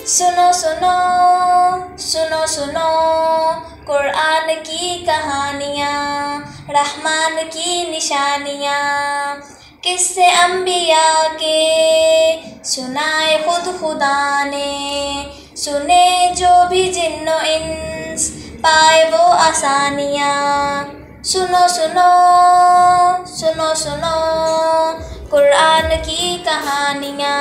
سنو سنو سنو سنو قرآن کی کہانیاں، رحمان کی نشانیاں، قصے انبیاء کے سنائے خود خدا نے، سنے جو بھی جن و انس پائے وہ آسانیاں۔ سنو سنو سنو سنو قرآن کی کہانیاں۔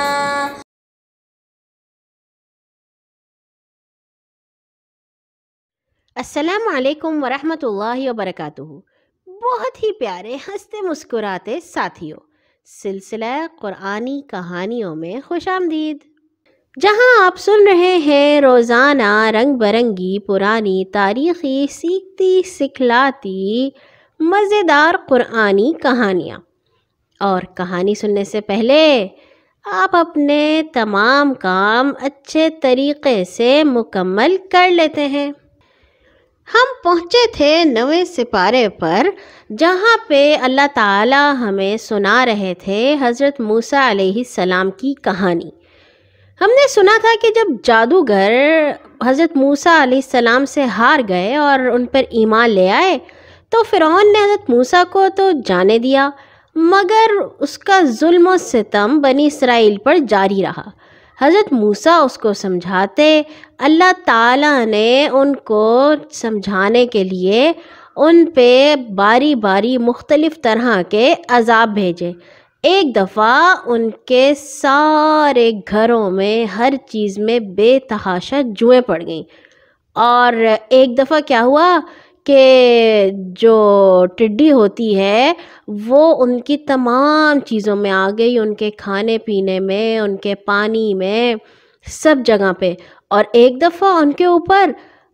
السلام علیکم ورحمۃ اللہ وبرکاتہ۔ بہت ہی پیارے ہنستے مسکراتے ساتھیوں، سلسلہ قرآنی کہانیوں میں خوش آمدید، جہاں آپ سن رہے ہیں روزانہ رنگ برنگی پرانی تاریخی سیکھتی سکھلاتی مزیدار قرآنی کہانیاں۔ اور کہانی سننے سے پہلے آپ اپنے تمام کام اچھے طریقے سے مکمل کر لیتے ہیں۔ ہم پہنچے تھے 9ویں سپارے پر، جہاں پہ اللہ تعالی ہمیں سنا رہے تھے حضرت موسیٰ علیہ السلام کی کہانی۔ ہم نے سنا تھا کہ جب جادوگر حضرت موسیٰ علیہ السلام سے ہار گئے اور ان پر ایمان لے آئے تو فرعون نے حضرت موسیٰ کو تو جانے دیا، مگر اس کا ظلم و ستم بنی اسرائیل پر جاری رہا۔ حضرت موسیٰ اس کو سمجھاتے، اللہ تعالیٰ نے ان کو سمجھانے کے لیے ان پہ باری باری مختلف طرح کے عذاب بھیجے۔ ایک دفعہ ان کے سارے گھروں میں ہر چیز میں بے تحاشا جوئیں پڑ گئیں، اور ایک دفعہ کیا ہوا کہ جو ٹڈی ہوتی ہے وہ ان کی تمام چیزوں میں آ گئی، ان کے کھانے پینے میں، ان کے پانی میں، سب جگہ پہ۔ اور ایک دفعہ ان کے اوپر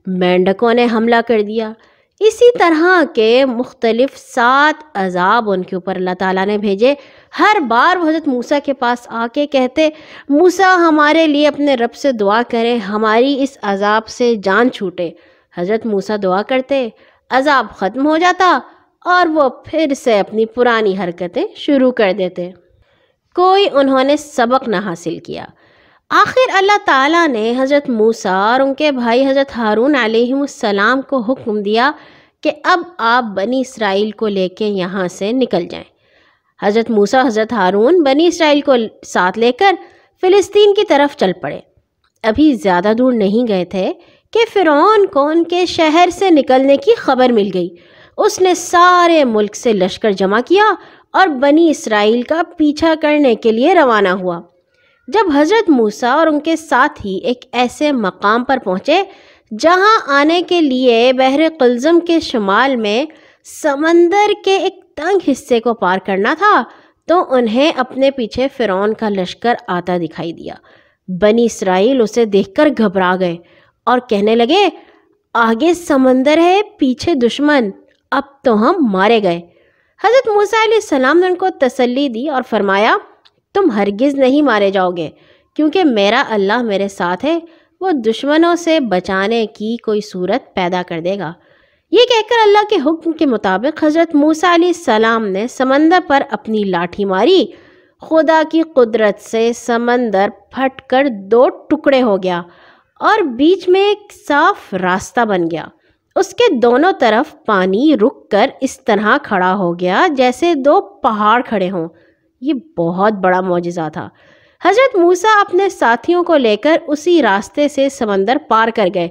مینڈکوں نے حملہ کر دیا۔ اسی طرح کے مختلف 7 عذاب ان کے اوپر اللہ تعالیٰ نے بھیجے۔ ہر بار وہ حضرت موسیٰ کے پاس آ کے کہتے، موسیٰ ہمارے لیے اپنے رب سے دعا کریں، ہماری اس عذاب سے جان چھوٹے۔ حضرت موسیٰ دعا کرتے، عذاب ختم ہو جاتا اور وہ پھر سے اپنی پرانی حرکتیں شروع کر دیتے۔ کوئی انہوں نے سبق نہ حاصل کیا۔ آخر اللہ تعالیٰ نے حضرت موسیٰ اور ان کے بھائی حضرت ہارون علیہ السلام کو حکم دیا کہ اب آپ بنی اسرائیل کو لے کے یہاں سے نکل جائیں۔ حضرت موسیٰ حضرت ہارون بنی اسرائیل کو ساتھ لے کر فلسطین کی طرف چل پڑے۔ ابھی زیادہ دور نہیں گئے تھے کہ فرعون کو ان کے شہر سے نکلنے کی خبر مل گئی۔ اس نے سارے ملک سے لشکر جمع کیا اور بنی اسرائیل کا پیچھا کرنے کے لیے روانہ ہوا۔ جب حضرت موسیٰ اور ان کے ساتھی ایک ایسے مقام پر پہنچے جہاں آنے کے لیے بحر قلزم کے شمال میں سمندر کے ایک تنگ حصے کو پار کرنا تھا، تو انہیں اپنے پیچھے فرعون کا لشکر آتا دکھائی دیا۔ بنی اسرائیل اسے دیکھ کر گھبرا گئے اور کہنے لگے، آگے سمندر ہے، پیچھے دشمن، اب تو ہم مارے گئے۔ حضرت موسیٰ علیہ السلام نے ان کو تسلی دی اور فرمایا، تم ہرگز نہیں مارے جاؤ گے، کیونکہ میرا اللہ میرے ساتھ ہے، وہ دشمنوں سے بچانے کی کوئی صورت پیدا کر دے گا۔ یہ کہہ کر اللہ کے حکم کے مطابق حضرت موسیٰ علیہ السلام نے سمندر پر اپنی لاٹھی ماری۔ خدا کی قدرت سے سمندر پھٹ کر 2 ٹکڑے ہو گیا اور بیچ میں ایک صاف راستہ بن گیا۔ اس کے دونوں طرف پانی رک کر اس طرح کھڑا ہو گیا جیسے 2 پہاڑ کھڑے ہوں۔ یہ بہت بڑا معجزہ تھا۔ حضرت موسیٰ اپنے ساتھیوں کو لے کر اسی راستے سے سمندر پار کر گئے،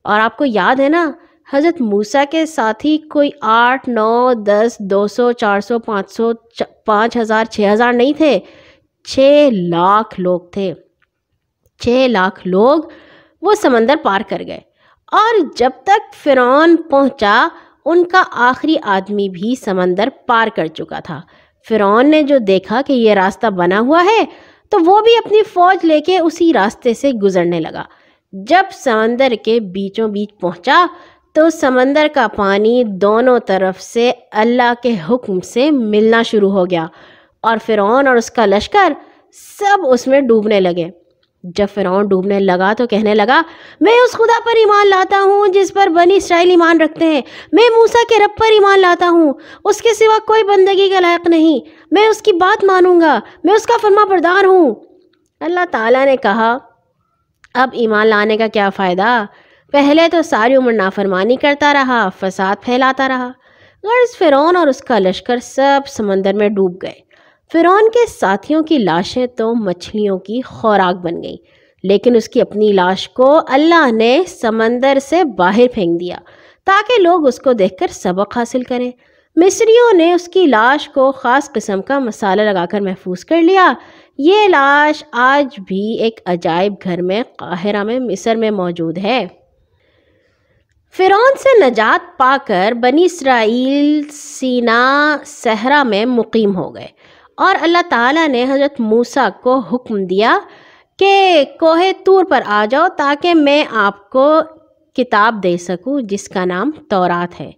اور آپ کو یاد ہے نا، حضرت موسیٰ کے ساتھی کوئی 8، 9، 10، 200، 400، 500، 5000، 6000 نہیں تھے، 6 لاکھ لوگ تھے۔ 6 لاکھ لوگ وہ سمندر پار کر گئے، اور جب تک فرعون پہنچا ان کا آخری آدمی بھی سمندر پار کر چکا تھا۔ فرعون نے جو دیکھا کہ یہ راستہ بنا ہوا ہے تو وہ بھی اپنی فوج لے کے اسی راستے سے گزرنے لگا۔ جب سمندر کے بیچوں بیچ پہنچا تو سمندر کا پانی دونوں طرف سے اللہ کے حکم سے ملنا شروع ہو گیا، اور فرعون اور اس کا لشکر سب اس میں ڈوبنے لگے۔ جب فرعون ڈوبنے لگا تو کہنے لگا، میں اس خدا پر ایمان لاتا ہوں جس پر بنی اسرائیل ایمان رکھتے ہیں، میں موسیٰ کے رب پر ایمان لاتا ہوں، اس کے سوا کوئی بندگی کا لائق نہیں، میں اس کی بات مانوں گا، میں اس کا فرما بردار ہوں۔ اللہ تعالیٰ نے کہا، اب ایمان لانے کا کیا فائدہ؟ پہلے تو ساری عمر نافرمانی کرتا رہا، فساد پھیلاتا رہا۔ غرض فرعون اور اس کا لشکر سب سمندر میں ڈوب گئے۔ فرعون کے ساتھیوں کی لاشیں تو مچھلیوں کی خوراک بن گئیں، لیکن اس کی اپنی لاش کو اللہ نے سمندر سے باہر پھینک دیا تاکہ لوگ اس کو دیکھ کر سبق حاصل کریں۔ مصریوں نے اس کی لاش کو خاص قسم کا مسالہ لگا کر محفوظ کر لیا۔ یہ لاش آج بھی ایک عجائب گھر میں قاہرہ میں مصر میں موجود ہے۔ فرعون سے نجات پا کر بنی اسرائیل سینا صحرا میں مقیم ہو گئے، اور اللہ تعالیٰ نے حضرت موسیٰ کو حکم دیا کہ کوہ طور پر آ جاؤ تاکہ میں آپ کو کتاب دے سکوں جس کا نام تورات ہے۔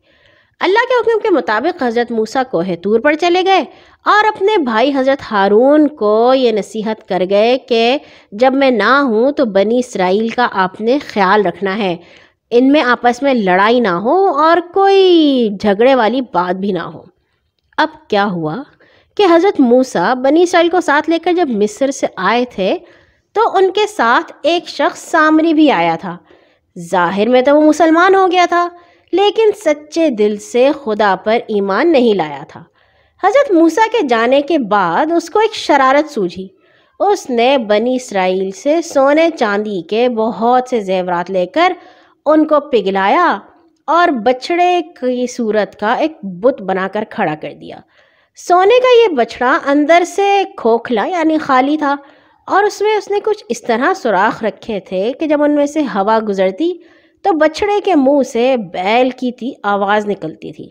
اللہ کے حکم کے مطابق حضرت موسیٰ کوہ طور پر چلے گئے اور اپنے بھائی حضرت ہارون کو یہ نصیحت کر گئے کہ جب میں نہ ہوں تو بنی اسرائیل کا آپ نے خیال رکھنا ہے، ان میں آپس میں لڑائی نہ ہو اور کوئی جھگڑے والی بات بھی نہ ہو۔ اب کیا ہوا کہ حضرت موسیٰ بنی اسرائیل کو ساتھ لے کر جب مصر سے آئے تھے تو ان کے ساتھ ایک شخص سامری بھی آیا تھا۔ ظاہر میں تو وہ مسلمان ہو گیا تھا، لیکن سچے دل سے خدا پر ایمان نہیں لایا تھا۔ حضرت موسیٰ کے جانے کے بعد اس کو ایک شرارت سوجھی۔ اس نے بنی اسرائیل سے سونے چاندی کے بہت سے زیورات لے کر ان کو پگھلایا اور بچڑے کی صورت کا ایک بت بنا کر کھڑا کر دیا۔ سونے کا یہ بچڑا اندر سے کھوکھلا یعنی خالی تھا، اور اس نے کچھ اس طرح سوراخ رکھے تھے کہ جب ان میں سے ہوا گزرتی تو بچڑے کے منہ سے بیل کی تھی آواز نکلتی تھی۔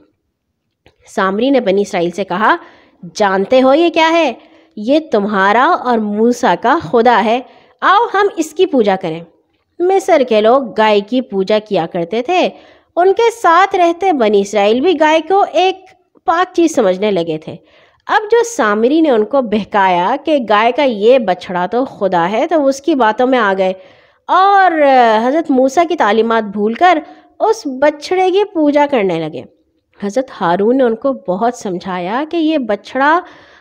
سامری نے بنی اسرائیل سے کہا، جانتے ہو یہ کیا ہے؟ یہ تمہارا اور موسیٰ کا خدا ہے، آؤ ہم اس کی پوجا کریں۔ مصر کے لوگ گائے کی پوجا کیا کرتے تھے، ان کے ساتھ رہتے بنی اسرائیل بھی گائے کو ایک پاک چیز سمجھنے لگے تھے۔ اب جو سامری نے ان کو بہکایا کہ گائے کا یہ بچڑا تو خدا ہے، تو اس کی باتوں میں آ گئے اور حضرت موسیٰ کی تعلیمات بھول کر اس بچڑے کی پوجا کرنے لگے۔ حضرت ہارون نے ان کو بہت سمجھایا کہ یہ بچڑا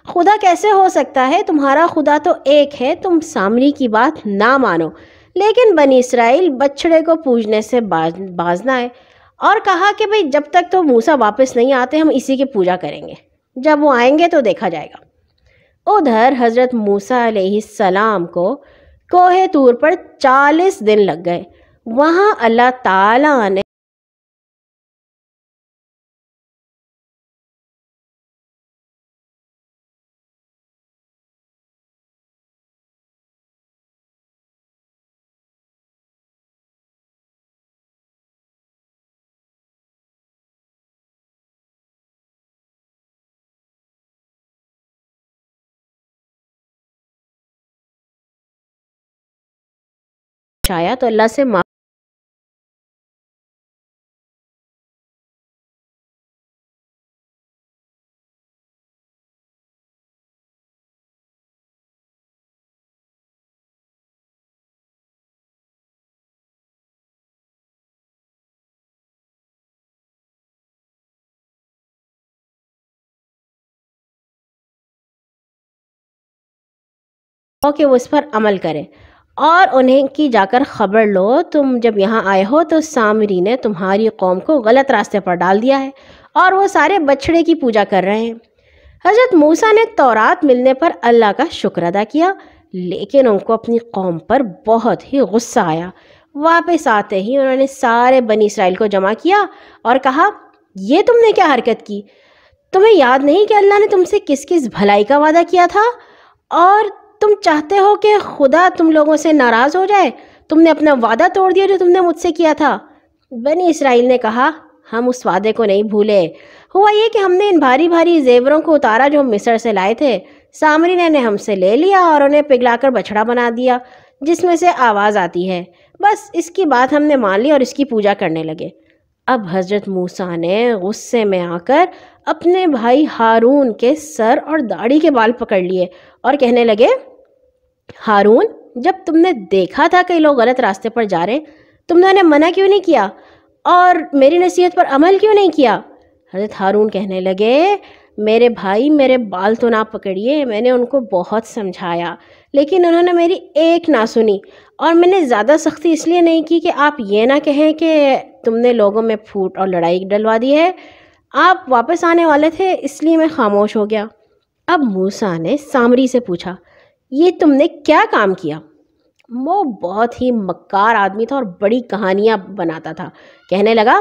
خدا کیسے ہو سکتا ہے، تمہارا خدا تو ایک ہے، تم سامری کی بات نہ مانو۔ لیکن بنی اسرائیل بچڑے کو پوجنے سے باز نہ آئے اور کہا کہ بھئی جب تک تو موسیٰ واپس نہیں آتے ہم اسی کی پوجا کریں گے، جب وہ آئیں گے تو دیکھا جائے گا۔ ادھر حضرت موسیٰ علیہ السلام کو کوہ طور پر 40 دن لگ گئے۔ وہاں اللہ تعالیٰ نے چاہیا تو اللہ سے کہ وہ اس پر عمل کرے اور انہیں کی جا کر خبر لو، تم جب یہاں آئے ہو تو سامری نے تمہاری قوم کو غلط راستے پر ڈال دیا ہے اور وہ سارے بچڑے کی پوجا کر رہے ہیں۔ حضرت موسیٰ نے تورات ملنے پر اللہ کا شکر ادا کیا، لیکن ان کو اپنی قوم پر بہت ہی غصہ آیا۔ واپس آتے ہی انہوں نے سارے بنی اسرائیل کو جمع کیا اور کہا، یہ تم نے کیا حرکت کی؟ تمہیں یاد نہیں کہ اللہ نے تم سے کس کس بھلائی کا وعدہ کیا تھا، اور تم چاہتے ہو کہ خدا تم لوگوں سے ناراض ہو جائے؟ تم نے اپنا وعدہ توڑ دیا جو تم نے مجھ سے کیا تھا۔ بنی اسرائیل نے کہا، ہم اس وعدے کو نہیں بھولے، ہوا یہ کہ ہم نے ان بھاری بھاری زیوروں کو اتارا جو ہم مصر سے لائے تھے، سامری نے ہم سے لے لیا اور انہیں پگھلا کر بچڑا بنا دیا جس میں سے آواز آتی ہے، بس اس کی بات ہم نے مان لی اور اس کی پوجا کرنے لگے۔ اب حضرت موسیٰ نے غصے میں آ کر اپنے بھائی ہارون کے سر اور داڑھی کے بال پکڑ لیے اور کہنے لگے، ہارون، جب تم نے دیکھا تھا کہ لوگ غلط راستے پر جا رہے ہیں، تم نے انہیں منع کیوں نہیں کیا اور میری نصیحت پر عمل کیوں نہیں کیا؟ حضرت ہارون کہنے لگے، میرے بھائی میرے بال تو نہ پکڑیے، میں نے ان کو بہت سمجھایا لیکن انہوں نے میری ایک نہ سنی، اور میں نے زیادہ سختی اس لیے نہیں کی کہ آپ یہ نہ کہیں کہ تم نے لوگوں میں پھوٹ اور لڑائی ڈلوا دی ہے، آپ واپس آنے والے تھے اس لیے میں خاموش ہو گیا۔ اب موسیٰ نے سامری سے پوچھا، یہ تم نے کیا کام کیا؟ وہ بہت ہی مکار آدمی تھا اور بڑی کہانیاں بناتا تھا۔ کہنے لگا،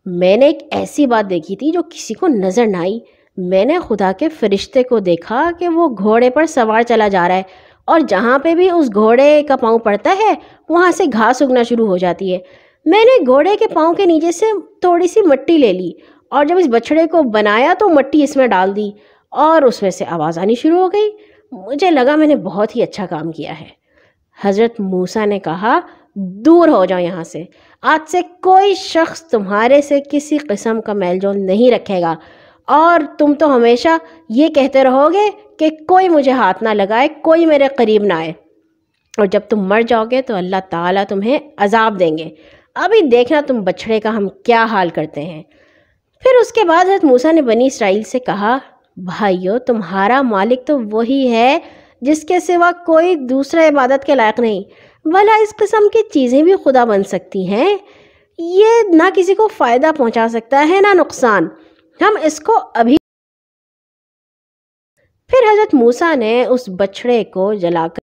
میں نے ایک ایسی بات دیکھی تھی جو کسی کو نظر نہ آئی۔ میں نے خدا کے فرشتے کو دیکھا کہ وہ گھوڑے پر سوار چلا جا رہا ہے، اور جہاں پہ بھی اس گھوڑے کا پاؤں پڑتا ہے وہاں سے گھاس اگنا شروع ہو جاتی ہے۔ میں نے گھوڑے کے پاؤں کے نیچے سے تھوڑی سی مٹی لے لی، اور جب اس بچڑے کو بنایا تو مٹی اس میں ڈال دی، اور اس میں سے آواز آنی شروع ہو گئی۔ مجھے لگا میں نے بہت ہی اچھا کام کیا ہے۔ حضرت موسیٰ نے کہا، دور ہو جاؤ یہاں سے، آج سے کوئی شخص تمہارے سے کسی قسم کا میل جول نہیں رکھے گا، اور تم تو ہمیشہ یہ کہتے رہو گے کہ کوئی مجھے ہاتھ نہ لگائے، کوئی میرے قریب نہ آئے، اور جب تم مر جاؤ گے تو اللہ تعالیٰ تمہیں عذاب دیں گے۔ ابھی دیکھنا تم بچڑے کا ہم کیا حال کرتے ہیں۔ پھر اس کے بعد حضرت موسیٰ نے بنی اسرائیل سے کہا، بھائیو، تمہارا مالک تو وہی ہے جس کے سوا کوئی دوسرا عبادت کے لائق نہیں۔ بھلا اس قسم کی چیزیں بھی خدا بن سکتی ہیں؟ یہ نہ کسی کو فائدہ پہنچا سکتا ہے نہ نقصان، ہم اس کو ابھی۔ پھر حضرت موسیٰ نے اس بچڑے کو جلا کر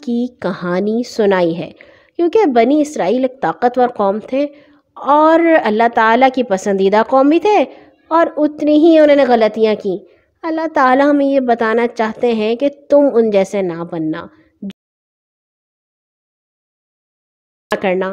کی کہانی سنائی ہے، کیونکہ بنی اسرائیل ایک طاقتور قوم تھے اور اللہ تعالیٰ کی پسندیدہ قوم بھی تھے، اور اتنی ہی انہوں نے غلطیاں کی۔ اللہ تعالیٰ ہمیں یہ بتانا چاہتے ہیں کہ تم ان جیسے نہ بننا، نہ کرنا۔